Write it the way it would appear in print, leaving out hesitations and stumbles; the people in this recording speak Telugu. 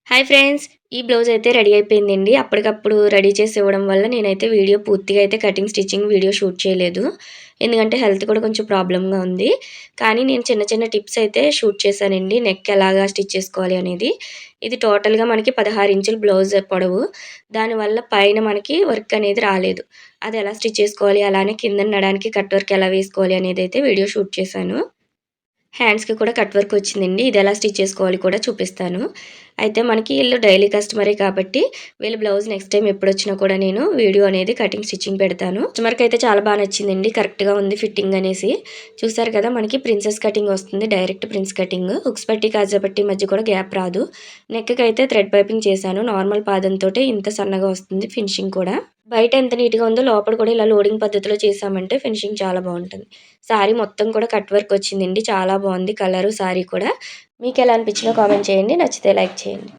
Hi friends! ఈ బ్లౌజ్ అయితే రెడీ అయిపోయిందండి. అప్పటికప్పుడు రెడీ చేసి ఇవ్వడం వల్ల నేనైతే వీడియో పూర్తిగా అయితే కటింగ్, స్టిచ్చింగ్ వీడియో షూట్ చేయలేదు. ఎందుకంటే హెల్త్ కూడా కొంచెం ప్రాబ్లమ్‌గా ఉంది. కానీ నేను చిన్న చిన్న టిప్స్ అయితే షూట్ చేశానండి. నెక్ ఎలాగా స్టిచ్ చేసుకోవాలి అనేది. ఇది టోటల్‌గా మనకి 16 ఇంచుల బ్లౌజ్ పొడవు. దానివల్ల పైన మనకి వర్క్ అనేది రాలేదు. అది ఎలా స్టిచ్ చేసుకోవాలి, అలానే కిందన నడానికి కట్ వర్క్ ఎలా వేసుకోవాలి అనేదైతే వీడియో షూట్ చేశాను. హ్యాండ్స్‌కి కూడా కట్ వర్క్ వచ్చిందండి. ఇదెలా స్టిచ్ చేసుకోవాలి కూడా చూపిస్తాను. అయితే మనకి ఈళ్ళు డైలీ కస్టమరే కాబట్టి వీళ్ళ బ్లౌజ్ నెక్స్ట్ టైమ్ ఎప్పుడొచ్చినా కూడా నేను వీడియో అనేది కటింగ్, స్టిచ్చింగ్ పెడతాను. కస్టమర్‌కైతే చాలా నచ్చిందండి. కరెక్ట్‌గా ఉంది ఫిట్టింగ్ అనేసి. చూసారు కదా! మనకి ప్రిన్సెస్ కటింగ్ వస్తుంది. Direct prince cutting. హుక్స్ పట్టి, కాజా పట్టి మధ్య కూడా గ్యాప్ రాదు. నెక్‌కైతే థ్రెడ్ పైపింగ్ చేశాను. నార్మల్ పాదంతోటే ఇంత సన్నగా వస్తుంది ఫినిషింగ్ కూడా. బయట ఎంత నీట్‌గా ఉందో లోపల కూడా ఇలా లోడింగ్ పద్ధతిలో చేశామంటే ఫినిషింగ్ చాలా బావుంటుంది. శారీ మొత్తం కూడా కట్ వర్క్ వచ్చిందండి. చాలా బావుంది కలరు, శారీ కూడా. మీకెలా అనిపించిందో కామెంట్ చేయండి. నచ్చితే లైక్ చేయండి.